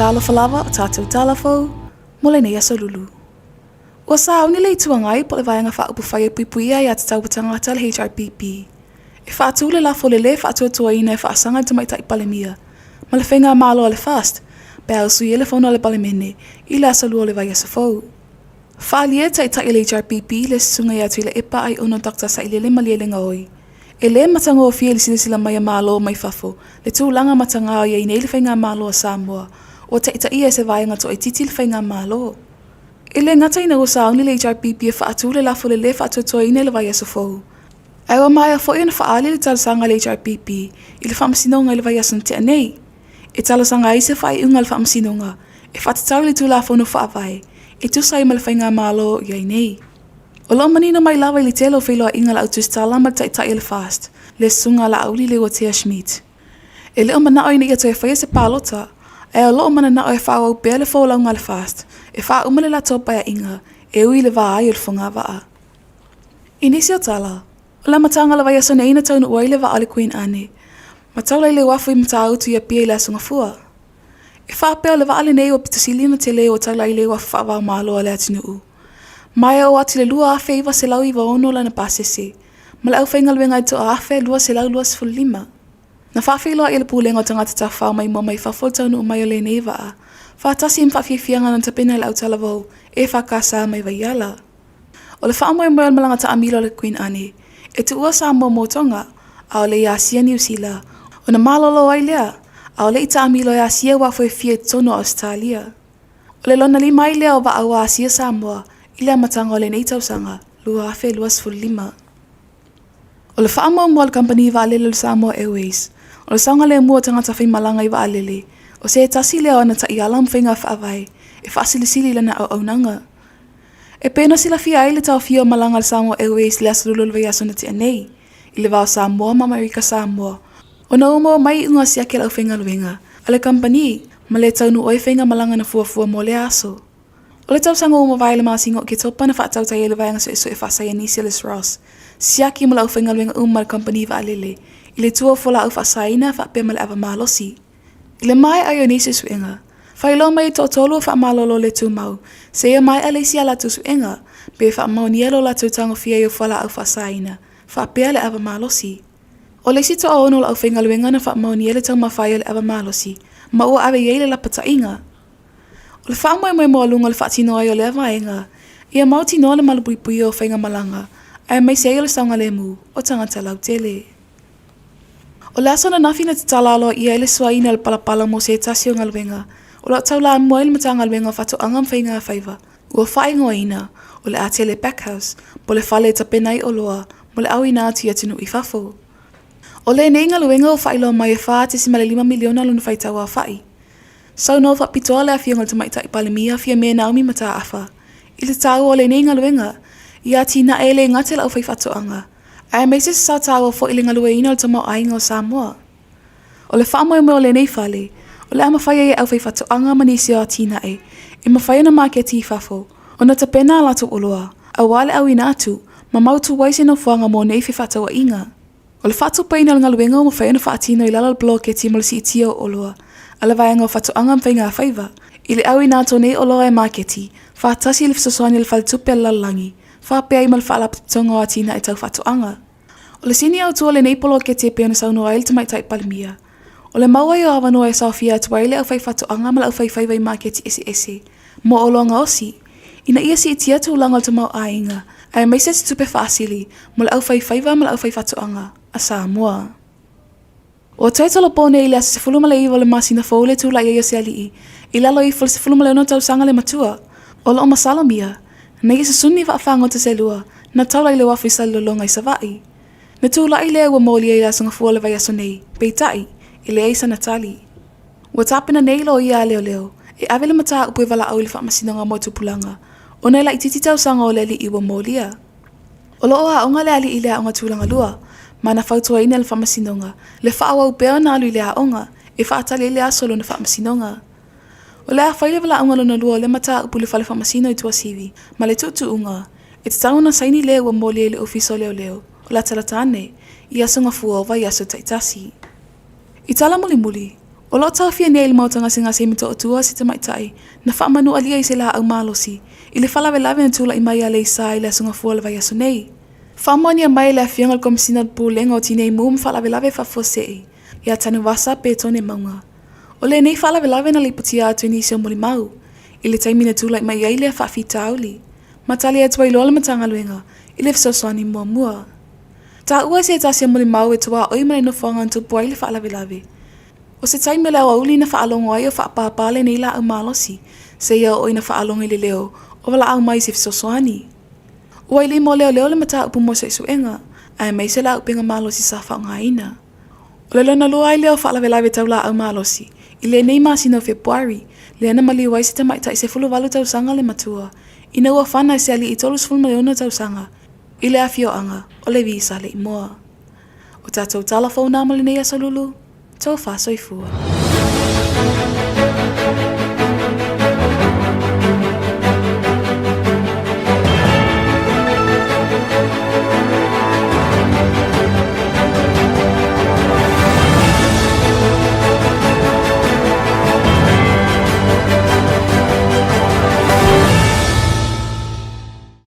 tala falawa o tātou tala fou, mole nei Aso Lulu. Ua sa au ni lei tuangai po le vaenga whaupu whai e puipuia i ati tau tangata le HRPP. E whaatu le lafo le le whaatu atua ina e whaasanga te maita i palemia. Ma le whenga malo le fast, pe au sui ele whauna le palemene, i le Aso Lulu le vai Aso fou. Whaalia ta i ta i le HRPP le sunga i atu i le epa ai ono takta sa i le le malie le ngaoi. E le matanga o fia le sila mai a malo mai fafo, le tūlanga matanga o i nei le whenga malo a Samoa, o ta i ta ia se vaenga to i titi le whenga malo. E le ngata ina o sauni le HRPP e whaatu le lafo le whaatu toa ina le vai Aso fou. Ai o mai a fo i na whaali le talasanga le HRPP i le whaamasinonga i le vai Aso nte anei. E talasanga i se whai unga le whaamasinonga, e whatatau le tūlafo no whaavai, e tusai ma le whainga malo i ai nei. O lo manino mai lawa i le telo wheloa inga la autus tala ma tai tai le fast, le sunga la auli le o Tea Schmidt. E le o mana oi na ia toi whaia se palota, e o lo mana na oi whao au bea le whola unga le fast, e wha umale la topa ia inga, e ui le waa ai o le whonga waa. I nisi o tala, o la matanga la vai Aso na ina taunu ua i le waa le Queen Anne, ma taula i le wafu i mata autu ia pia i le asunga fua. E wha peo le waa le nei o pitasilina te leo o taula i le wafu wha waa malo a le atinu. Mai o ati le lua afe iwa se lau iwa ono la na pasese, ma le au whainga luenga i to afe lua se lau lua se fulima. Na whawhiloa i le pūlenga o tangata ta whao mai mo mai whafol taunu o mai o le nei waa, whaatasi im whawhiawhianga na tapena le au talavau, e whakasa mai vaiala. O le wha moe moe malanga ta amilo le Queen Anne, e tu ua sa mo motonga, a o le Asia New Zealand, o na malolo ai lea, a o le ita amilo e Asia wafo e fia tono Australia. O le lona li mai lea o wa au Asia Samoa, ila matanga o le nei tausanga, lua afe lua sfulima. O le whaamo mua le company wa alele le Samoa Airways, o le saunga le mua tangata whai malanga i wa alele, o se e tasi leo ana ta i alam whainga whaavai, e whaasilisili lana au aunanga. E pena sila fia ai le tau fia o malanga le Samoa Airways le Aso Lulu le vai Aso na tia nei, i le wao Samoa ma Marika Samoa. O na umo mai unga si ake lau whainga luenga, a le company, ma le taunu oi whainga malanga na fuafua mo le aso. O le tausanga o mawai le masingo ki topa na whaatau tai le vaianga so e whaasai nisi le Ross. Siaki mo lau whainga luenga ma le company wa alele, i le tua fola au whaasai na whaapea ma le awa malosi. I le mai ai o nisi suenga, whailo mai to tolu o whaamalolo le tu mau, se ia mai ale si ala tu suenga, be whaamau nielo la tu tango fia i o fola au whaasai na, whaapea le awa malosi. O le si to o ono lau whainga luenga na whaamau niele tau mawhai le awa malosi, ma ua awe yeile la patainga. O le whaamoe moe moa lunga le whaatino ai o le avaenga, ia mauti no le malupui o whainga malanga, ai mai se le saunga le mu, o tangata lau tele. O le aso na nawhina te talalo ia ele suaina le palapala mo se tasio ngalwenga, o la tau la moe le matanga ngalwenga whatu angam whainga a whaiva, ua whaingo ina, o le atele backhouse, po le whale tapenai o loa, mo le au ina atu atinu i fafo. O le nei ngalwenga o whailo mai e wha te si male 5 miliona luna whaitawa whai. Sau no whapitoa le awhianga te maita i palemia fia mea naumi mata awha. I le tau o le nei ngaluenga, i ati na ele ngate la au whaifatoanga. Ai meise sa tau o fo i le ngalueina o te mau ainga o Samoa. O le whaamoe mo le nei whale, o le ama whaia e au whaifatoanga manisi o ati na e mawhaia na maketi i fafo, o na tapena lato oloa, a wale au ina atu, ma mautu waise no fuanga mo nei whifatawa inga. O le whatu paina le ngaluenga o mawhaia na whaatino i lala bloke ti mo le si itia o oloa, ala vaianga o whatuanga mwhainga a whaiva, i le awi nāto nei o loa e maketi, whaatasi le whasosoani le whaltupe lalangi, whapea i mal whaalapitonga o atina e tau whatuanga. O le sini au tua le nei polo ke te peo na sauno aile te maita i palemia. O le maua i o awanoa e sawhia atu aile au whai whatuanga ma le au whai whaiva i maketi ese, mo o loanga osi, ina ia si itia tu langa o te mau ainga, ai meise te tupe whaasili, mo le au whai whaiva ma le au whai whatuanga, a Samoa. O taitolo pone i le asa se fuluma le iwa le masina fau le tūla ia se alii, i lalo i fulu se fuluma le ono tau sanga le matua, o lo o masalomia, na ia se suni wa whaango te se lua, na taula i le wafu i sa lolonga i sa vai. Na tūla i le ua mōli i le asanga fua le vai aso nei, peitai, i le eisa Natali. Ua tapena nei lo ia leo leo, e ave le mata upu i wala au i le whaamasinonga mo tupulanga, o nei la i titi tau sanga o le li iwa mōlia. O lo oa onga le ali i le aonga tūlanga lua, mana fautua ina le whaamasinonga, le whaawa upea na alu i le aonga, e whaatali i le asolo na whaamasinonga. O le a whaile wala aonga lona lua le mata upu le whale whaamasino i tua sivi, ma le tutu unga, e te tauna saini le ua mōlia i le ofiso leo leo, o la talatane, i asonga fuova i aso taitasi. I tala muli muli, O lo tau fia nei mau tanga singa se mito o tua si te maitai, na wha manu alia i se la au malosi, i le whalawe lawe na tula i mai a le isa i le asunga fuala vai aso nei. Whamonia mai le a fianga le komisina pulenga o tinei muum whalawe lawe whafosei, ia tanu wasa pe tone maunga. O le nei whalawe lawe na li putia atu ni se o muli mau, i le taimina tula i mai ai le a whawhita auli, matali atua i lola matanga luenga, i le fisoswani mua mua. Ta ua se ta se muli mau e tua oi male no whanga ntu puai le whalawe lawe. O se taime leo auli na whaalongo ai o whaapapale nei la au malosi, se ia oi na whaalongo i le leo, o wala au mai se fisoswani. Ua ili mo leo le mata upu mo sa isu enga, ai mai se la upenga malosi sa whaonga ina. O le lona lua ai leo whaalawe tau la au malosi, i le nei masino Fepuari, le ana mali wai se tamaita i se fulu tau sanga le matua, ina ua whana se ali i tolus fulmaleona tau sanga, i le afio anga, o le visa le imoa. O tātou tala fau nā mali nei Aso Lulu, tau wha soifua.